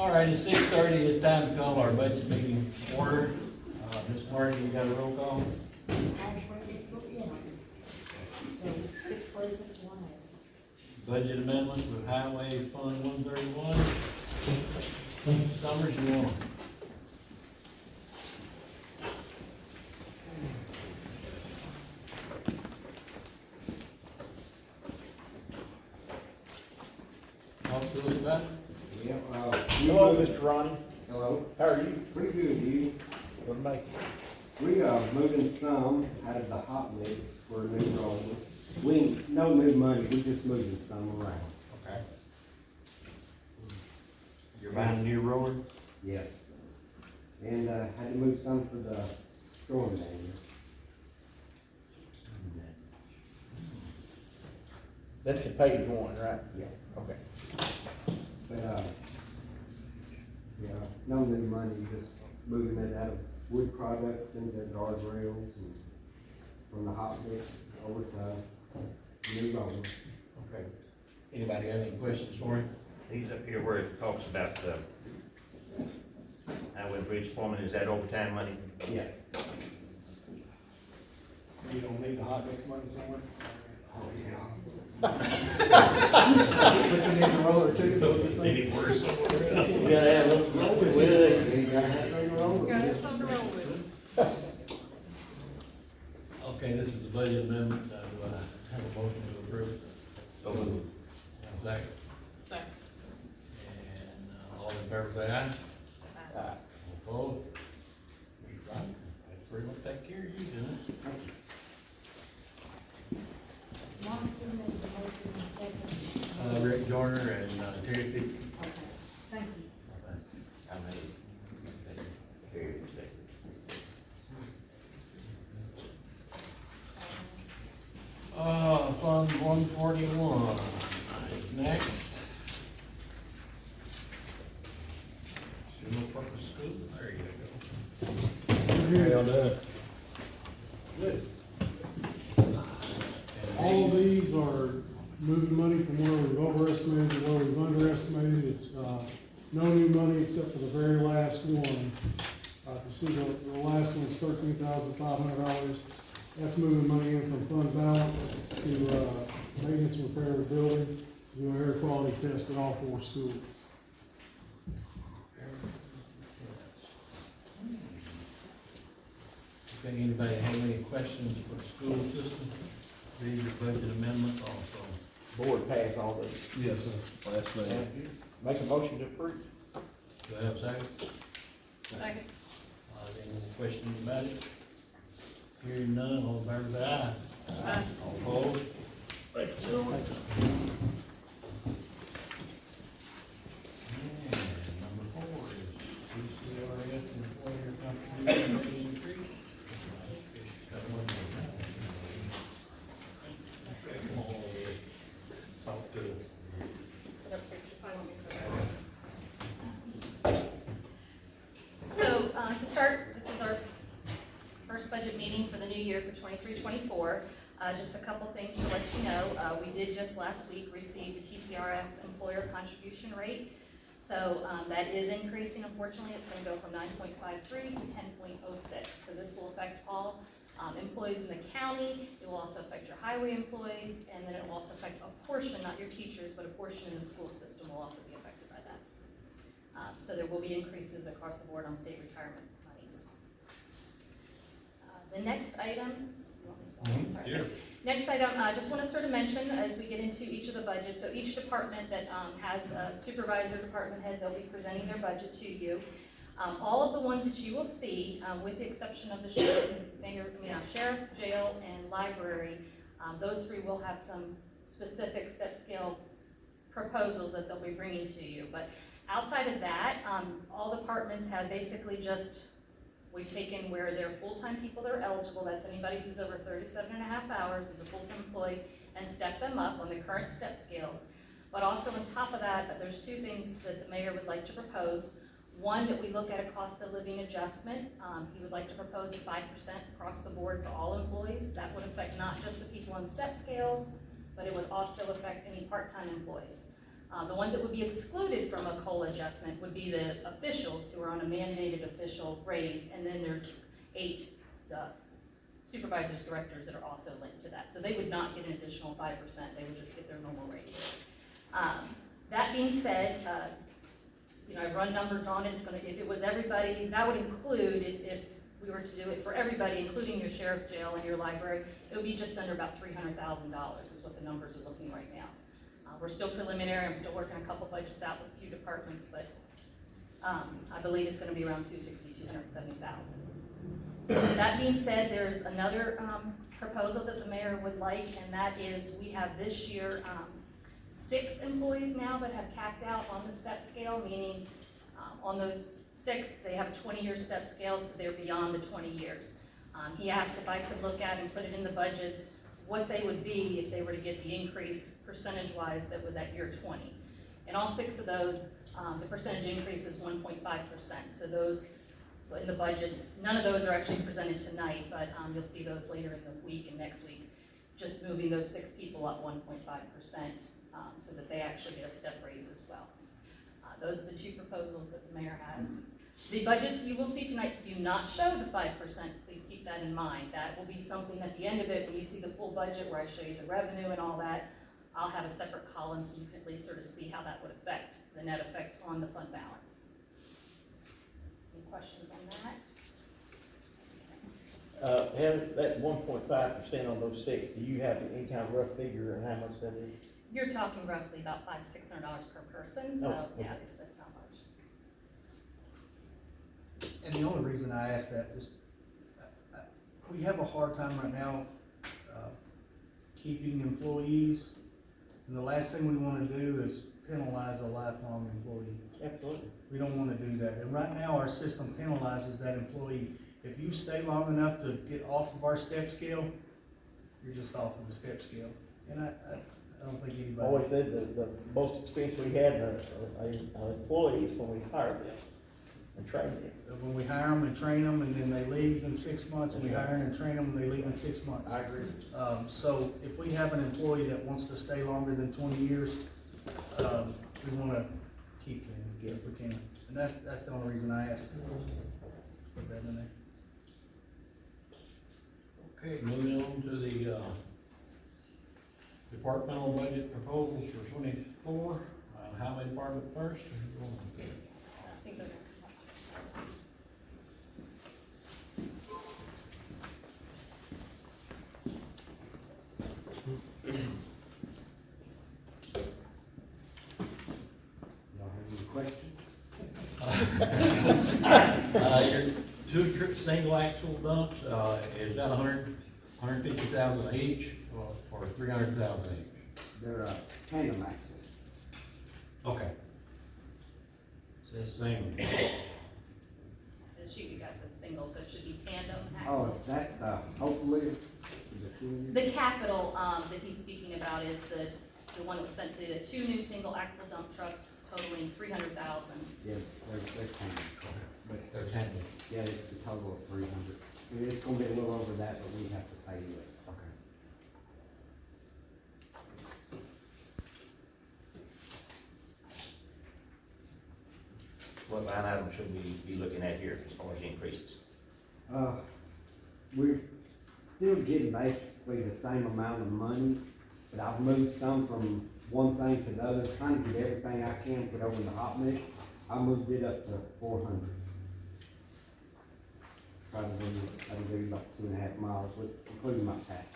All right, it's 6:30, it's time to call our budget meeting to order. Ms. Marty, you got a roll call? Budget amendment with Highway Fund 131. Summers, you want? Talk to us about it. Yeah, Hello, Mr. Ronnie. Hello. How are you? Pretty good, you. What make it? We are moving some out of the hot mix for a new roller. No new money, we just moving some around. Okay. You're buying a new roller? Yes. And, had to move some for the storm damage. That's the page one, right? Yeah. Okay. But, yeah, no new money, just moving it out of wood products into guardrails and from the hot mix over to new roller. Okay. Anybody have any questions for him? He's up here where it talks about the highway bridge foreman, is that overtime money? Yes. You don't need the hot mix money somewhere? Oh, yeah. But you need the roller too, don't you think? Maybe worse somewhere else. You gotta have a roll with it. You gotta have some roller. Gotta have something to roll with. Okay, this is a budget amendment, do I have a motion to approve? So moved. Second. Second. And, all in favor say aye. Aye. Opposed? Right, that's pretty much take care of you, didn't it? Martin made the motion and second. Rick Joyner and, Terry Fitzgerald. Okay, thank you. I made it. Very mistake. Fund 141, next. General purpose school, there you go. How done? Good. All of these are moving money from where we've overestimated to where we've underestimated. It's, no new money except for the very last one. You see the last one's $13,500. That's moving money in from fund balance to, maintenance and repair of the building, do an air quality test at all 4 schools. Okay, anybody have any questions for the school system? These are budget amendments also. Board pass all these. Yes, sir. Last Make a motion to approve. Do I have a second? Second. Any questions about it? Hearing none, all in favor say aye. Aye. All opposed? Thank you. And number 4 is CCRS employer contribution rate increase. Got one more. Okay, come on, Rick. Talk to us. Sit up here if I want me to rest. So, to start, this is our first budget meeting for the new year for 23-24. Just a couple things to let you know. We did just last week receive the TCRS employer contribution rate. So that is increasing, unfortunately. It's going to go from 9.53 to 10.06. So this will affect all employees in the county. It will also affect your highway employees, and then it will also affect a portion, not your teachers, but a portion in the school system will also be affected by that. So there will be increases across the board on state retirement monies. The next item, sorry. Sure. Next item, I just want to sort of mention as we get into each of the budgets, so each department that has a supervisor, department head, they'll be presenting their budget to you. All of the ones that you will see, with the exception of the sheriff, sheriff, jail, and library, those 3 will have some specific step scale proposals that they'll be bringing to you. But outside of that, all departments have basically just, we've taken where they're full-time people that are eligible, that's anybody who's over 37.5 hours as a full-time employee, and step them up on the current step scales. But also on top of that, there's 2 things that the mayor would like to propose. One, that we look at a cost of living adjustment. He would like to propose a 5% across the board for all employees. That would affect not just the people on step scales, but it would also affect any part-time employees. The ones that would be excluded from a COLA adjustment would be the officials who are on a mandated official raise, and then there's 8 supervisors, directors that are also linked to that. So they would not get an additional 5%, they would just get their normal raise. That being said, you know, I've run numbers on it, if it was everybody, that would include, if we were to do it for everybody, including your sheriff, jail, and your library, it would be just under about $300,000 is what the numbers are looking right now. We're still preliminary, I'm still working a couple budgets out with a few departments, but I believe it's gonna be around 270,000. That being said, there's another proposal that the mayor would like, and that is we have this year 6 employees now that have capped out on the step scale, meaning on those 6, they have a 20-year step scale, so they're beyond the 20 years. He asked if I could look at and put it in the budgets, what they would be if they were to get the increase percentage-wise that was at year 20. And all 6 of those, the percentage increase is 1.5%. So those in the budgets, none of those are actually presented tonight, but you'll see those later in the week and next week. Just moving those 6 people up 1.5%, so that they actually get a step raise as well. Those are the 2 proposals that the mayor has. The budgets you will see tonight do not show the 5%. Please keep that in mind. That will be something at the end of it, when you see the full budget where I show you the revenue and all that, I'll have a separate column so you can at least sort of see how that would affect, the net effect on the fund balance. Any questions on that? And that 1.5% on those 6, do you have any kind of rough figure on how much that is? You're talking roughly about $500 to $600 per person, so Oh, okay. yeah, it's not much. And the only reason I ask that is, we have a hard time right now, keeping employees. And the last thing we wanna do is penalize a lifelong employee. Absolutely. We don't wanna do that. And right now, our system penalizes that employee. If you stay long enough to get off of our step scale, you're just off of the step scale. And I don't think I anybody. always said the most expense we had are employees when we hired them and trained them. When we hire them and train them, and then they leave in 6 months, and we hire and train them, and they leave in 6 months. I agree. So if we have an employee that wants to stay longer than 20 years, we wanna keep them if we can. And that's the only reason I asked. Put that in there. Okay, moving on to the, departmental budget proposals for 24. Highway Department first. I think those are. Y'all have any questions? Your 2 single axle dumps, is that 150,000 each, or 300,000 each? They're tandem axle. Okay. So it's the same. The sheet you guys said single, so it should be tandem Oh, axle. that, hopefully is the 2 years? The capital, that he's speaking about is the one that was sent to 2 new single axle dump trucks totaling 300,000. Yeah, they're tandem trucks, but, They're tandem. yeah, it's a total of 300. It's gonna be a little over that, but we have to pay it. Okay. What line item should we be looking at here as far as increases? We're still getting basically the same amount of money, but I've moved some from one thing to the other, trying to get everything I can put over the hot mix. I moved it up to 400. Probably, that'll be about 2.5 miles, including my taxes.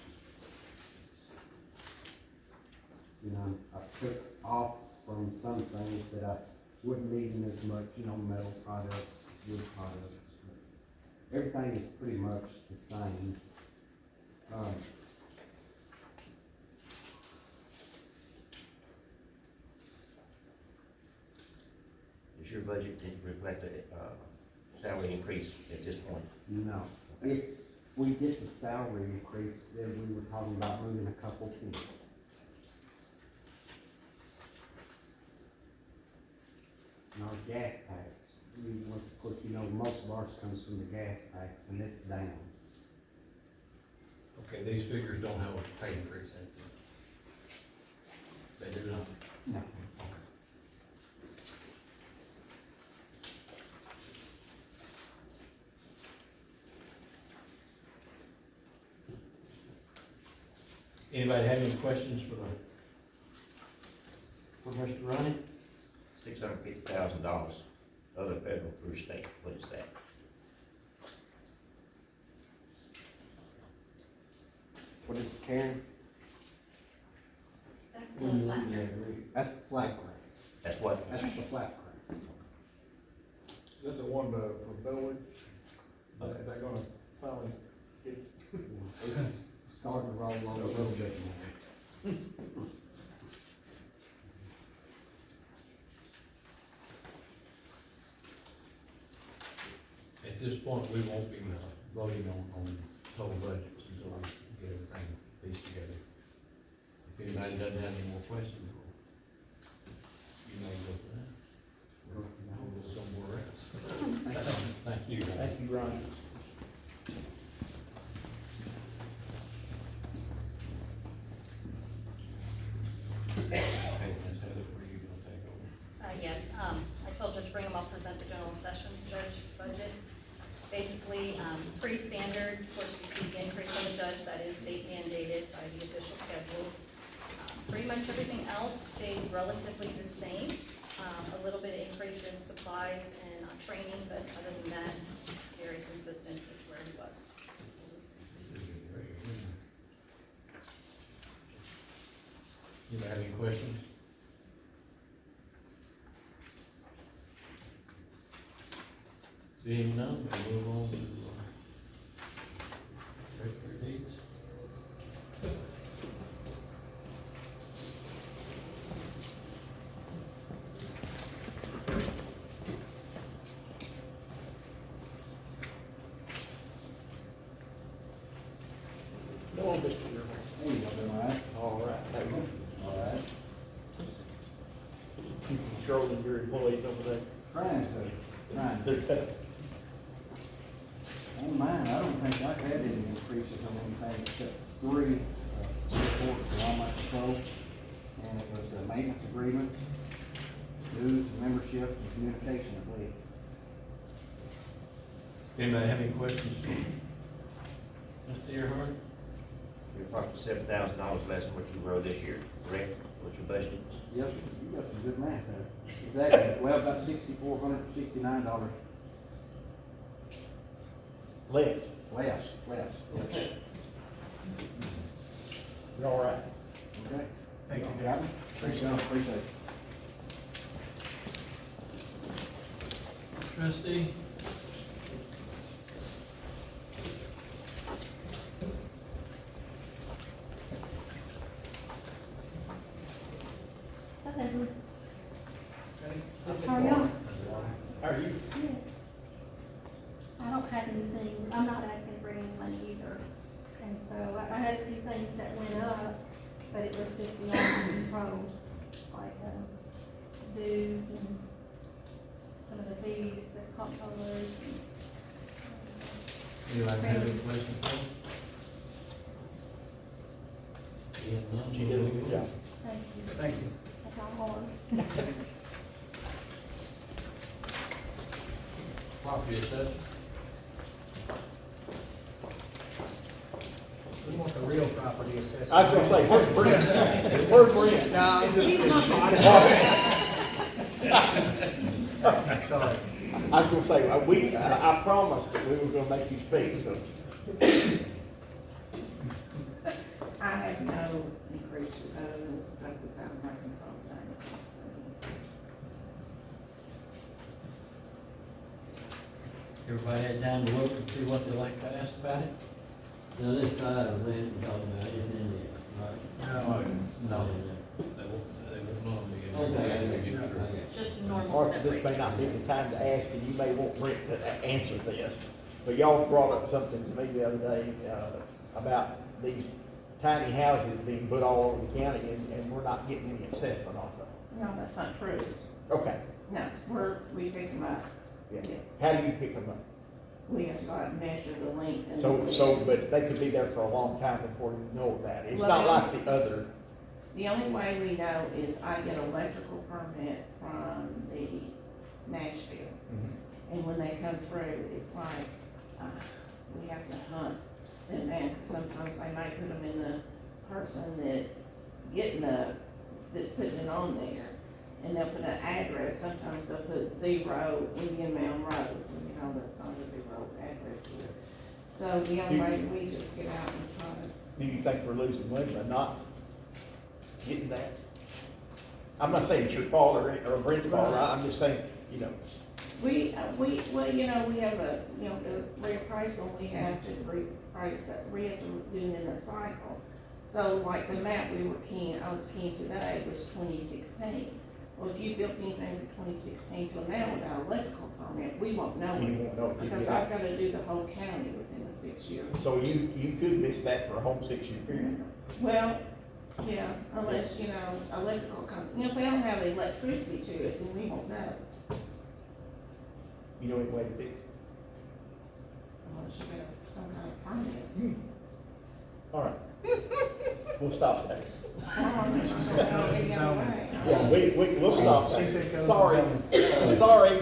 You know, I took off from some things that I wouldn't need as much, you know, metal products, wood products. But everything is pretty much the same. Does your budget reflect a salary increase at this point? No, if we get the salary increase, then we were talking about moving a couple things. And our gas tax, of course, you know, most of ours comes from the gas tax, and it's down. Okay, these figures don't have a pay increase in them. They do not. No. Okay. Anybody have any questions for Mr. Ronnie? $650,000, other federal through state, what is that? What is Karen? That's the flat grant. That's what? That's the flat grant. Is that the one from Bellwood? Is that gonna finally get? It's starting to roll on a little bit now. At this point, we won't be voting on total budgets until we get everything pieced together. If anybody doesn't have any more questions, you may go for that. We'll go somewhere else. Thank you. Thank you, Ronnie. Okay, Ms. Heather, where are you gonna take over? Yes, I told Judge Brigham I'll present the general sessions judge budget. Basically, pretty standard, of course, you see the increase on the judge, that is state mandated by the official schedules. Pretty much everything else stayed relatively the same, a little bit of increase in supplies and training, but other than that, very consistent with where he was. Anybody have any questions? Seeing none, we'll move on to, treasury deeds. No, Mr. Chairman. There you go, all right? All right, thank you. All right. Keep controlling your employees over there. Trying to. On mine, I don't think I've had any increases on anything except three, reports for all my patrol. And it was the maintenance agreement, dues, membership, and communication, I believe. Anybody have any questions? Mr. Earhart? You're approximately $7,000 less than what you wrote this year, correct? What you budgeted? Yes, sir, you got some good math there. Exactly, well, about $6,469 Les, less, yes. you're all right. Okay? Thank you, Got Gavin. me? Appreciate it. Trustee? Hello. Okay. How are y'all? How are you? Good. I don't have anything, I'm not asking for any money either. And so I had a few things that went up, but it was just beyond control, like, dues and some of the fees, the comptrollers. Anybody have any questions for me? Seeing none, She does a good job. Thank you. Thank you. That's all hard. Property assessment? We want the real property assessment. I was gonna say, where's Brent? Where's Brent? No, I'm just kidding. Sorry. I was gonna say, I promised that we were gonna make you speak, so. I have no increases other than stuff that's out of my control. Everybody had time to look and see what they like to ask about it? Now, this side of land we're talking about isn't in there, right? No. They won't normally get Okay, it. okay. Just normal Mark, step this may not be raises. the time to ask, and you may want Brent to answer this, but y'all brought up something to me the other day, about these tiny houses being put all over the county, and we're not getting any assessment off of them. No, that's not true. Okay, No, we pick them up. yeah. Yes. How do you pick them up? We have to go out and measure the length and. So, but they could be there for a long time before you know that. It's Well, not they- like the other, The only way we know is I get an electrical permit from the Nashville. And when they come through, it's like, we have to hunt them down. Sometimes they might put them in the person that's getting that's putting it on there. And they'll put an address, sometimes they'll put 0 Indian Mound Road, and you know, that's not a 0 address here. So the only way we just get out and try to. Do you think we're losing money by not getting that? I'm not saying it's your fault or Brent's fault, I'm just saying, you know, Well, you know, we have a, you know, the reappraisal, we have to reappraise that, we have to do it in a cycle. So like the map I was keying today was 2016. Well, if you built anything from 2016 till now without electrical permit, we won't know you it. won't know until you Because get I've out. gotta do the whole county within the 6 years. So you could miss that for a whole 6-year period. Well, yeah, unless, you know, electrical you know, if they don't have electricity to it, then we won't know. You know any way to fix it? Unless you get some kind of permit. All right. We'll stop there. She said codes and zoning. Yeah, we'll stop She there. said codes and Sorry, zoning. sorry.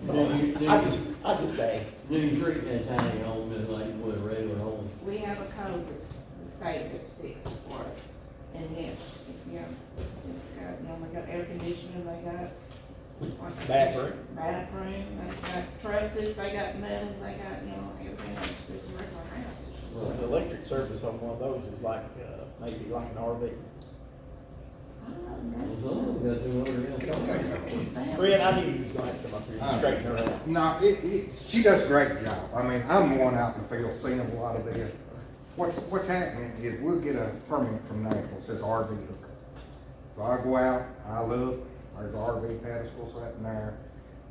Do I just asked. you treat that tiny home just like you would a regular home? We have a code that's, the state has fixed it for us. And yes, if you know, it's got, you know, they got air conditioning, they got. it's like a Bathroom. Bathroom, they got trusses, they got metal, they got, you know, everything else, it's a regular house. It's just- So the electric service on one of those is like, maybe like an RV. Some of them got 200 Can I say something? Brent, I knew you was gonna have to come up here and straighten her out. No, she does a great job. I mean, I'm the one out in the field seeing a lot of this. What's happening is we'll get a permit from Nashville, it says RV hookup. So I go out, I look, there's an RV pedestal sitting there,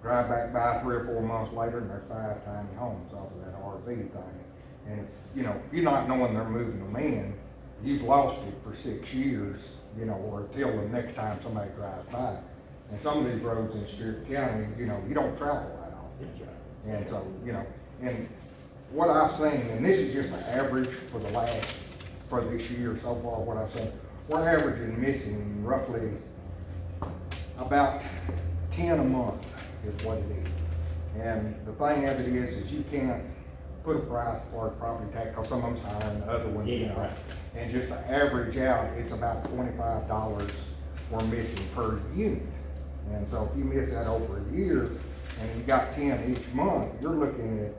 drive back by 3 or 4 months later, and there's 5 tiny homes off of that RV thing. And, you know, if you're not knowing they're moving them in, you've lost it for 6 years, you know, or until the next time somebody drives by. And some of these roads in Stewart County, you know, you don't travel that often. And so, you know, and what I've seen, and this is just an average for this year so far, what I've seen, we're averaging missing roughly about 10 a month is what it is. And the thing of it is you can't put a price for a property tax, cause some of them's higher than the other ones, you Yeah, know. right. And just to average out, it's about $25 we're missing per unit. And so if you miss that over a year, and you got 10 each month, you're looking at,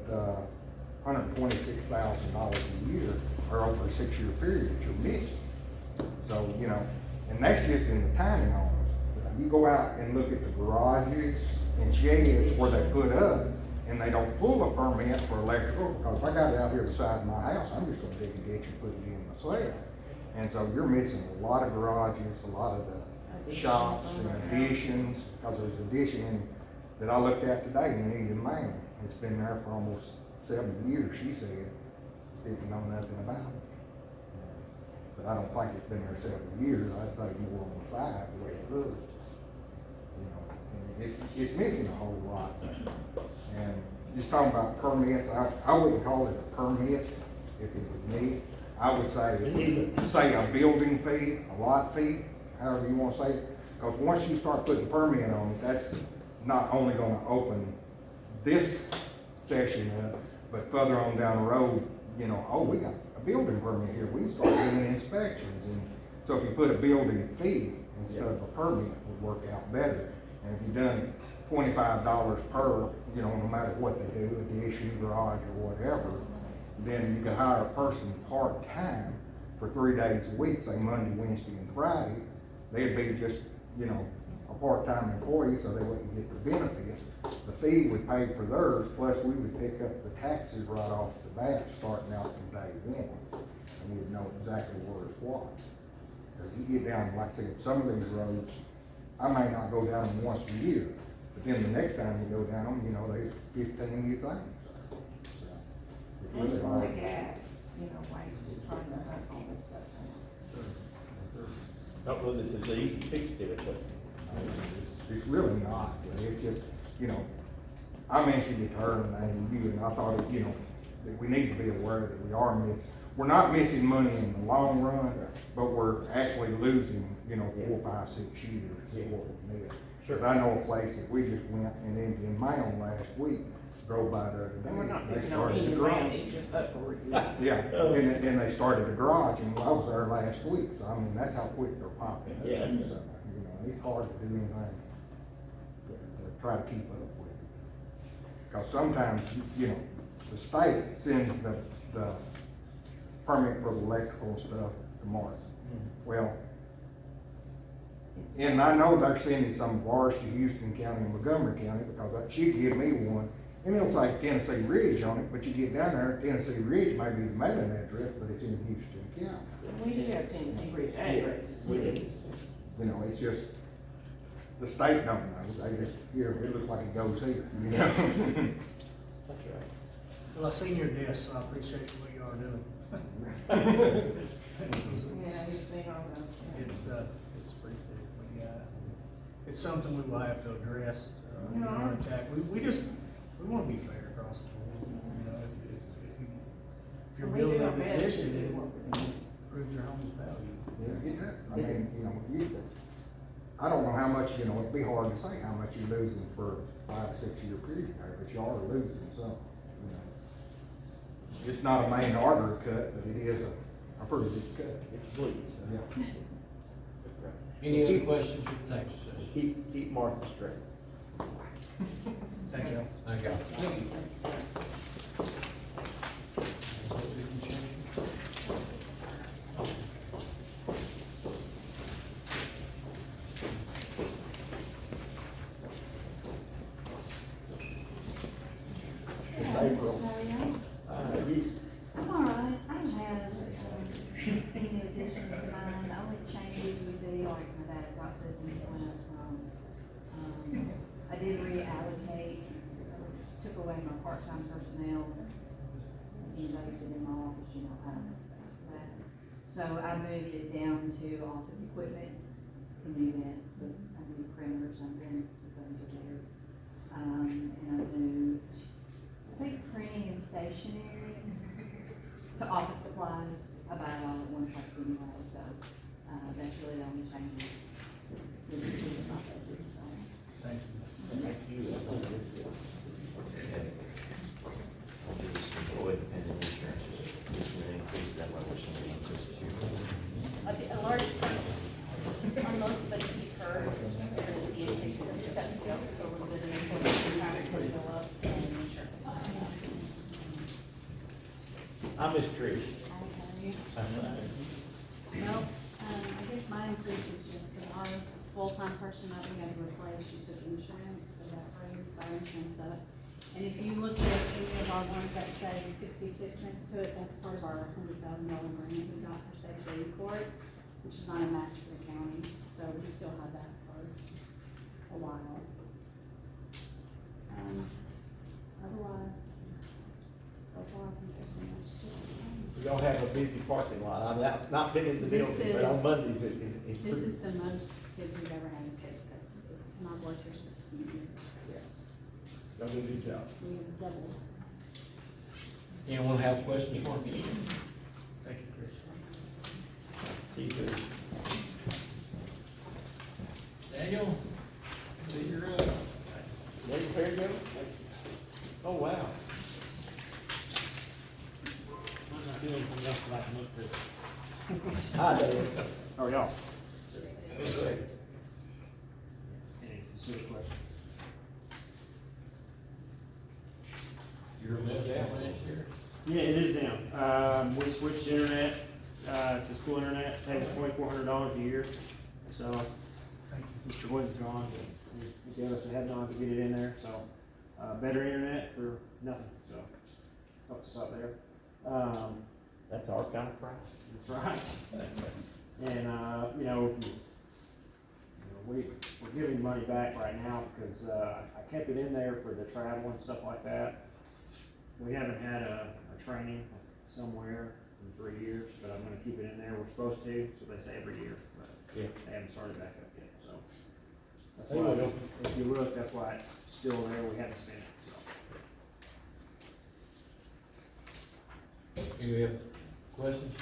$126,000 a year, or over a 6-year period that you're missing. So, you know, and that's just in the tiny homes. You go out and look at the garages and sheds where they put up, and they don't pull a permit for electrical, because if I got it out here beside my house, I'm just gonna dig a ditch and put it in myself. And so you're missing a lot of garages, a lot of the shops and additions, because there's an addition that I looked at today in Indian Mound. It's been there for almost 7 years, she said, didn't know nothing about it. But I don't think it's been there 7 years, I'd say more than 5, the way it looks. You know, and it's missing a whole lot. And just talking about permits, I wouldn't call it a permit if it was me. I would say a building fee, a lot fee, however you wanna say it. Because once you start putting a permit on it, that's not only gonna open this session up, but further on down the road, you know, oh, we got a building permit here, we can start doing inspections. And so if you put a building fee instead of a permit, it would work out better. And if you've done $25 per, you know, no matter what they do, addition, garage, or whatever, then you can hire a person part-time for 3 days a week, say Monday, Wednesday, and Friday. They'd be just, you know, a part-time employee, so they wouldn't get the benefit. The fee would pay for theirs, plus we would pick up the taxes right off the bat, starting out from day one. And we'd know exactly where it's what. Because you get down, like I said, some of these roads, I may not go down them once a year, but then the next time you go down them, you know, there's 15 new things. So, it's There's really a lot hard. of gas, you know, wasted trying to hunt all this stuff down. Don't know that there's an easy fix to it, but It's really not, but it's just, you know, I mentioned it to her and you, and I thought, you know, that we need to be aware that we're not missing money in the long run, but we're actually losing, you know, 4, 5, 6 years is what we missed. Because I know a place that we just went in Indian Mound last week, drove by the other day. And we're not They picking on started the any garage. brand, it's just up where you. Yeah, and they started the garage, and I was there last week, so I mean, that's how quick they're popping. up. Yeah. So, you know, it's hard to do anything to try to keep up with. Cause sometimes, you know, the state sends the permit for the electrical stuff to Martin. Well, and I know they're sending some of ours to Houston County and Montgomery County, because she gave me one, and it'll say Tennessee Ridge on it, but you get down there, Tennessee Ridge may be the mailing address, but it's in Houston County. We do have Tennessee Ridge addresses. We did. You know, it's just, the state don't know, they just, here, it looks like it goes here, you know? That's right. Well, I seen your desk, so I appreciate what you are doing. Yeah, it's been on It's pretty thick, but yeah, it's something we will have to address, Yeah. our attack. We wanna be fair across the board, you know, if you're We do building our a best to addition, do it what improves your home's value. Yeah, it does. I mean, you know, I don't know how much, you know, it'd be hard to say how much you're losing for 5 to 6 year period there, but you are losing some, you know. It's not a main artery cut, but it is a pretty big cut. It's bleeding. Yeah. Any other Keep- questions? Thanks, Cecily. Keep Martha straight. Thank you. Thank you. Miss April, How are you? you, I'm all right. I don't have, any new additions to mine. The only changes would be like my data processing went up some. I did reallocate, took away my part-time personnel. Anybody's been in my office, you know, I don't have space for that. So I moved it down to office equipment, can do that, but I need a printer or something, things are there. And I moved, I think printing and stationery to office supplies, I buy it all at one place anyway, so, that's really the only changes. With my budget, so. Thank you. thank you. Employee dependent insurance is going to increase that level, somebody increases here. A large part, on most budgets you've heard, you're gonna see it because it's set scale, so a little bit of employee taxes will go up and insurance. I miss Trish. Well, I guess my increase is just that our full-time person that we had to replace, she took insurance, so that raised our insurance up. And if you look at any of our ones that say 66 next to it, that's part of our $100,000 grant we got for Safe Day Court, which is not a match for the county, so we still have that for a while. Otherwise, so far, I think everything else is just the same. Y'all have a busy parking lot. I've not been in the This building, but on is- Mondays it's This pretty. is the most kids we've ever had in States Festival, and I've worked here 16 years. Y'all do a good job. We have doubled. Anyone have questions for me? Thank you, Chris. See you too. Daniel, you're up. Are you prepared to go? Oh, wow. Might not do anything else that I can look through. Hi, Dave. How are y'all? Great. Any specific questions? You're a bit down last year. Yeah, it is down. We switched internet, to school internet, saves $2,400 a year. So, Thank you. Mr. Wood's gone, he gave us a head nod to get it in there, so, better internet for nothing, so, helps us out there. That's our kind of price. That's right. And, you know, we're giving money back right now because, I kept it in there for the travel and stuff like that. We haven't had a training somewhere in 3 years, but I'm gonna keep it in there. We're supposed to, so they say every year, but Yeah. they haven't started back up yet, so. That's They why, will. if you look, that's why it's still there. We haven't spent it, so. Any other questions?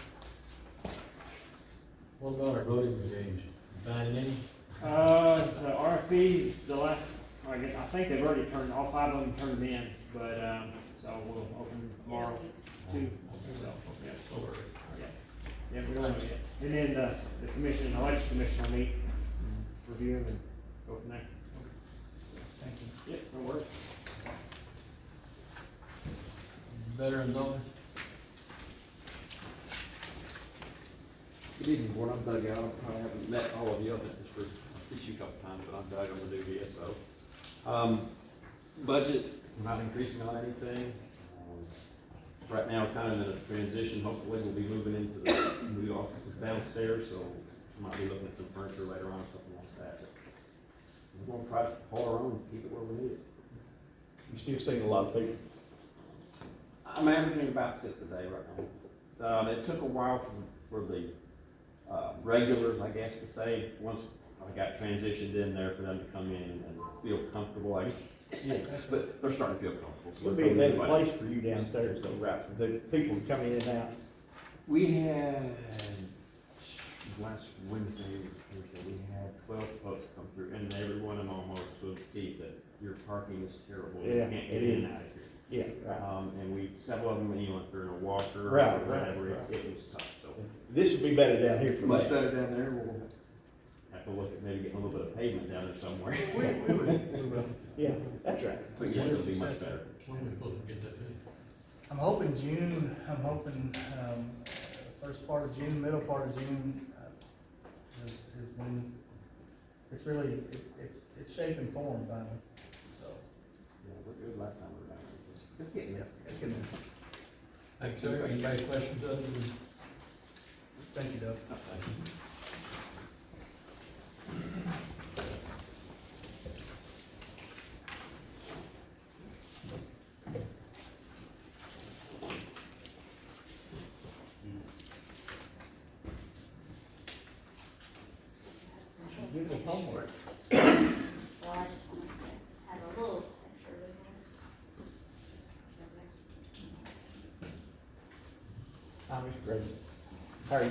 What about our voting machines? Finding any? The RFPs, the last I think they've already turned, all 5 of them turned them in, but, so we'll open tomorrow, 2, so, yeah. Yeah, we don't know yet. And then the commission, election commission will meet, review them and go from there. Thank you. Yep, no worries. Veterans only? Good evening, board. I'm Doug Allen. I haven't met all of you. I've met Mr. Fisher a couple times, but I'm Doug. I'm the new VSO. Budget, we're not increasing on anything. Right now, we're kind of in a transition. Hopefully, we'll be moving into the new offices downstairs, so we might be looking at some furniture later on, something like that. But we're gonna try to hold our own, keep it where we need it. You still seeing a lot of people? I'm averaging about 6 a day right now. It took a while for the regulars, I guess to say, once I got transitioned in there for them to come in and feel comfortable, but they're starting to feel comfortable. So It'll be a better place for you downstairs, so, right, for the people to come in and out. We had, last Wednesday, Thursday, we had 12 folks come through, and every one of them almost was teeth that your parking is terrible. You Yeah, can't it get in is. and out of here. Yeah, right. And several of them, if they're in a walker or Right, whatever, right, it was tough, so. This would be better down here for Much that. better down there, we'll have to look at maybe getting a little bit of pavement down there somewhere. We will. Yeah, that's right. But yes, it'll be much better. When we supposed to get that in? I'm hoping June, first part of June, middle part of June, is when it's really, it's shaping form finally, so. Yeah, we're good last time we were down there. It's getting there. It's getting there. Thanks, sir. Anybody questions other than? Thank you, Doug. Thank you. Give us homework. Well, I just wanted to have a little extra visuals. Hi, Mr. Grace. How are you?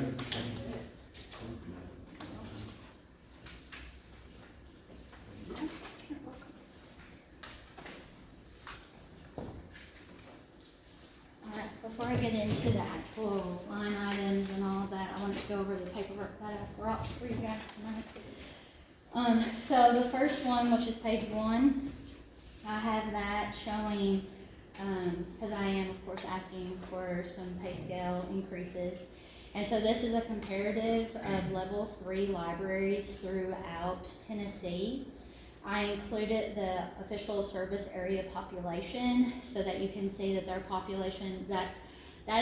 Alright, before I get into the actual line items and all of that, I wanted to go over the paperwork that I brought for you guys tonight. So the first one, which is page 1, I have that showing, cause I am of course asking for some pay scale increases. And so this is a comparative of level 3 libraries throughout Tennessee. I included the official service area population so that you can see that their population, that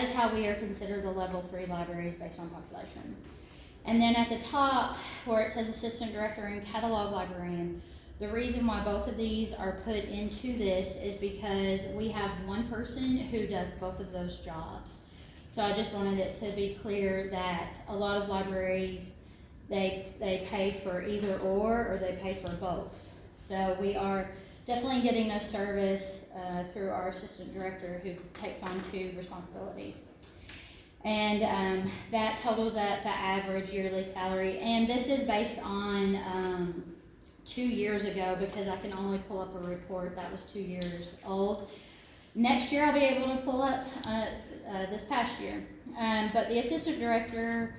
is how we are considered the level 3 libraries based on population. And then at the top, where it says assistant director and catalog librarian, the reason why both of these are put into this is because we have one person who does both of those jobs. So I just wanted it to be clear that a lot of libraries, they pay for either or they pay for both. So we are definitely getting a service through our assistant director who takes on 2 responsibilities. And that totals at the average yearly salary. And this is based on 2 years ago because I can only pull up a report that was 2 years old. Next year I'll be able to pull up this past year. But the assistant director,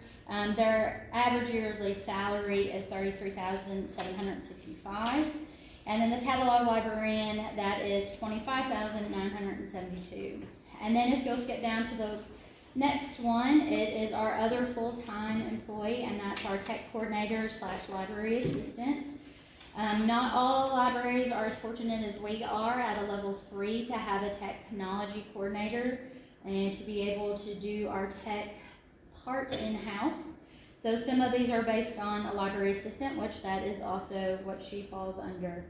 their average yearly salary is $33,765. And then the catalog librarian, that is $25,972. And then if you'll skip down to the next one, it is our other full-time employee, and that's our tech coordinator / library assistant. Not all libraries are as fortunate as we are at a level 3 to have a technology coordinator and to be able to do our tech part in-house. So some of these are based on a library assistant, which that is also what she falls under.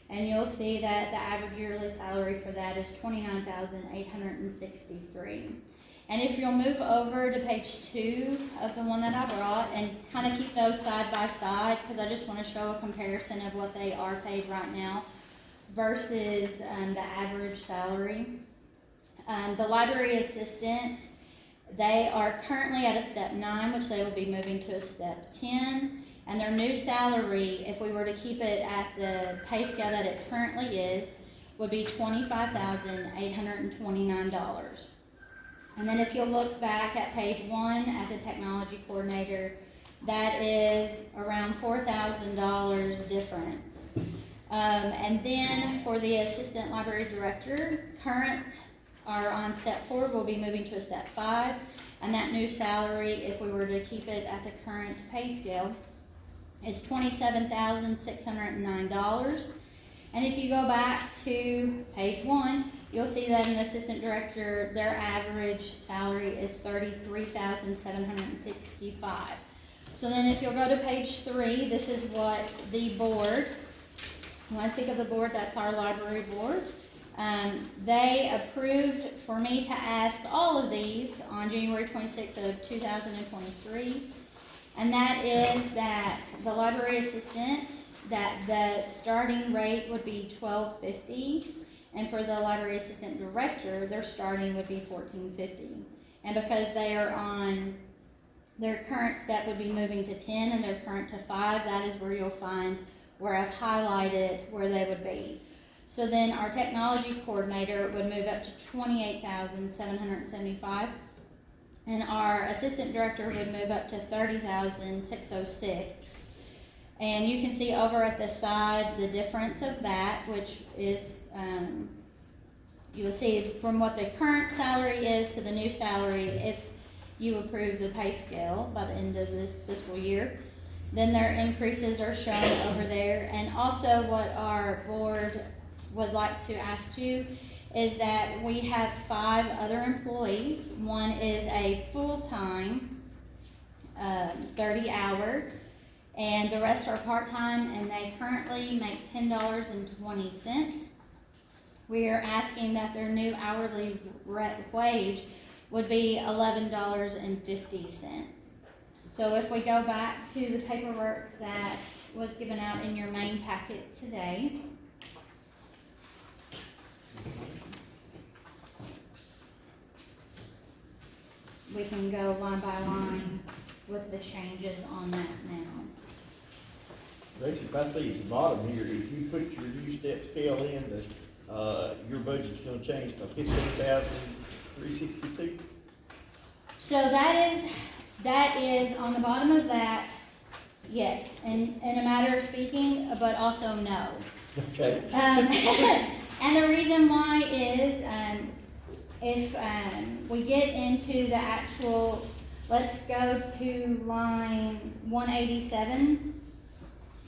And you'll see that the average yearly salary for that is $29,863. And if you'll move over to page 2 of the one that I brought and kind of keep those side by side, because I just want to show a comparison of what they are paid right now versus the average salary. The library assistant, they are currently at a step 9, which they will be moving to a step 10. And their new salary, if we were to keep it at the pay scale that it currently is, would be $25,829. And then if you'll look back at page 1 at the technology coordinator, that is around $4,000 difference. And then for the assistant library director, current are on step 4, we'll be moving to a step 5. And that new salary, if we were to keep it at the current pay scale, is $27,609. And if you go back to page 1, you'll see that an assistant director, their average salary is $33,765. So then if you'll go to page 3, this is what the board, when I speak of the board, that's our library board. They approved for me to ask all of these on January 26th of 2023. And that is that the library assistant, that the starting rate would be $12.50, and for the library assistant director, their starting would be $14.50. And because they are on, their current step would be moving to 10 and their current to 5, that is where you'll find where I've highlighted where they would be. So then our technology coordinator would move up to $28,775. And our assistant director would move up to $30,606. And you can see over at the side the difference of that, which is, you'll see from what the current salary is to the new salary, if you approve the pay scale by the end of this fiscal year, then their increases are shown over there. And also what our board would like to ask you is that we have 5 other employees. One is a full-time, 30-hour, and the rest are part-time, and they currently make $10.20. We are asking that their new hourly wage would be $11.50. So if we go back to the paperwork that was given out in your main packet today, we can go line by line with the changes on that now. Tracy, if I see at the bottom here, if you put your new step scale in, your budget's gonna change from 15,362. So that is on the bottom of that, yes, in a matter of speaking, but also no. Okay. And the reason why is, if we get into the actual, let's go to line 187,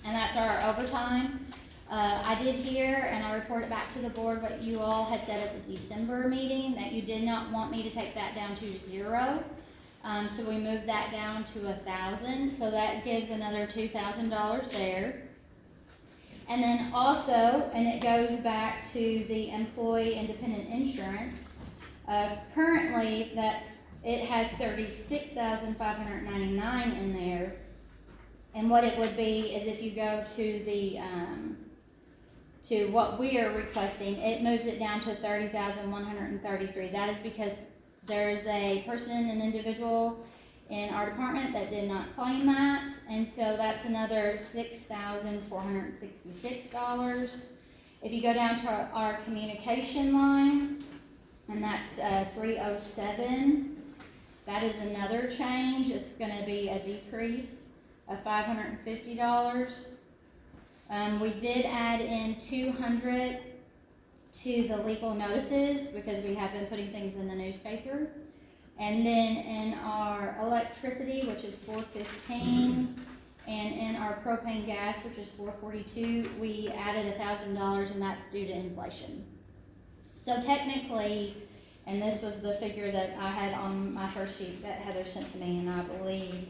and that's our overtime. I did hear, and I reported back to the board what you all had said at the December meeting, that you did not want me to take that down to 0. So we moved that down to 1,000, so that gives another $2,000 there. And then also, and it goes back to the employee independent insurance, currently it has $36,599 in there. And what it would be is if you go to the, to what we are requesting, it moves it down to $30,133. That is because there's a person, an individual in our department that did not claim that, and so that's another $6,466. If you go down to our communication line, and that's 307, that is another change. It's gonna be a decrease of $550. We did add in 200 to the legal notices because we have been putting things in the newspaper. And then in our electricity, which is $415, and in our propane gas, which is $442, we added $1,000, and that's due to inflation. So technically, and this was the figure that I had on my first sheet that Heather sent to me, and I believe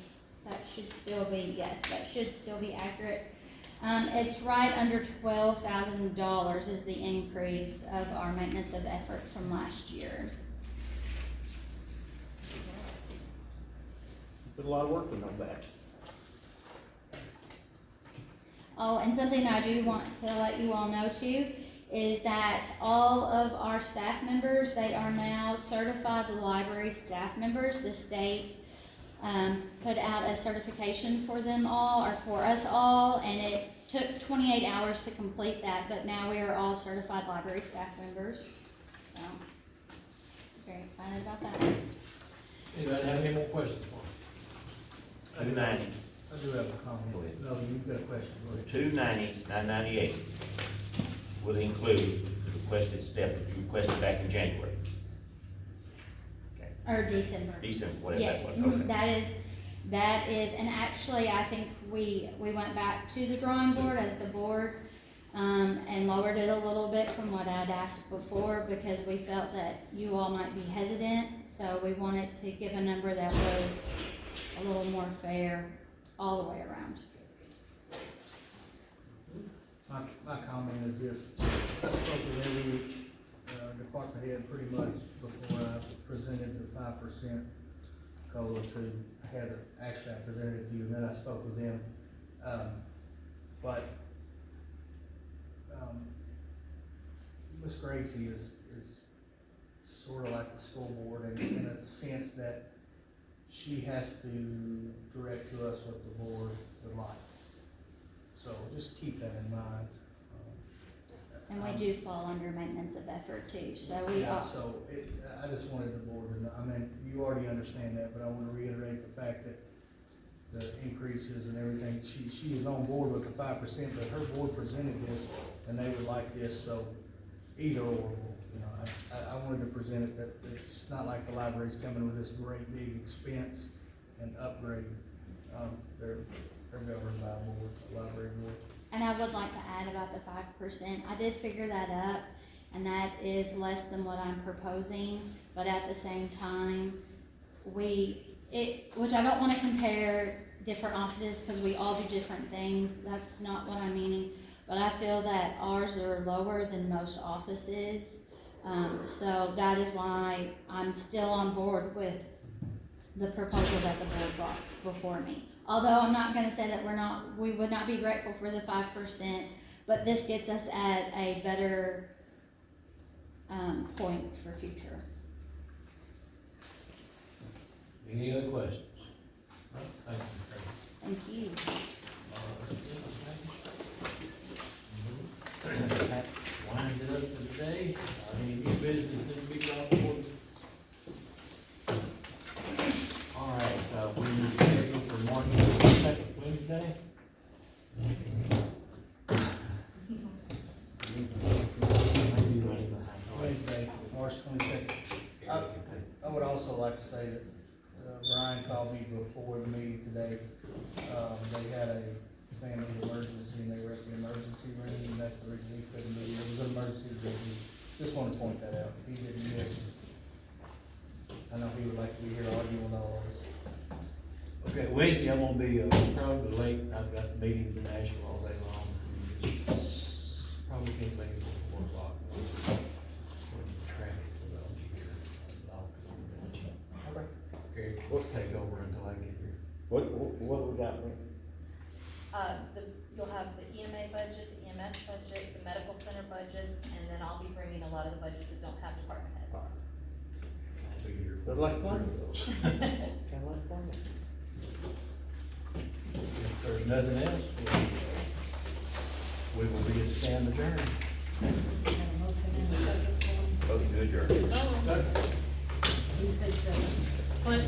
that should still be, yes, that should still be accurate. It's right under $12,000 is the increase of our maintenance of effort from last year. Put a lot of work in on that. Oh, and something I do want to let you all know too is that all of our staff members, they are now certified library staff members. The state put out a certification for them all, or for us all, and it took 28 hours to complete that, but now we are all certified library staff members, so, very excited about that. Anybody have any more questions for me? 290, I do have a comment. Go ahead. No, you've got a question, go ahead. 290, 998 will include the requested step that you requested back in January. Okay, Or December. December, whatever Yes, that was, mhm, okay. that is, and actually, I think we went back to the drawing board as the board, and lowered it a little bit from what I'd asked before, because we felt that you all might be hesitant, so we wanted to give a number that was a little more fair all the way around. My comment is this, I spoke with every, department head pretty much before I presented the 5% COLA to, actually I presented it to you, and then I spoke with them. But Ms. Gracie is sort of like the school board in a sense that she has to direct to us what the board would like. So just keep that in mind. And we do fall under maintenance of effort too, so we Yeah, all, so I just wanted the board to know, I mean, you already understand that, but I want to reiterate the fact that the increases and everything, she is on board with the 5%, but her board presented this and they would like this, so either or, you know, I wanted to present it that it's not like the library's coming with this great big expense and upgrade. They're governed by a board, a library board. and I would like to add about the 5%. I did figure that up, and that is less than what I'm proposing, but at the same time, which I don't wanna compare different offices, cause we all do different things, that's not what I'm meaning, but I feel that ours are lower than most offices, so that is why I'm still on board with the proposal that the board brought before me. Although I'm not gonna say that we would not be grateful for the 5%, but this gets us at a better, point for future. Any other questions? No? Thank you, Craig. Thank you. That winds it up for today. Any new business in the big rock board? All right, we need to schedule for March 22nd, Wednesday. Wednesday, March 22nd. I would also like to say that Brian called me before the meeting today. They had a family emergency and they were at the emergency room, and that's the reason he couldn't be here. It was an emergency review. Just want to point that out. He didn't miss. I know he would like to be here arguing all of us. Okay, Wednesday, I'm gonna be, probably late, I've got meetings in Nashville all day long. Probably can't make it before 4 o'clock. When the traffic, so I'll be here. Okay, we'll take over until I get here. What we got, Rick? You'll have the EMA budget, the EMS budget, the medical center budgets, and then I'll be bringing a lot of the budgets that don't have department heads. I'll be here. Good luck, fun. If there's nothing else, we will be at stand adjourned. Vote to adjourn. Clint?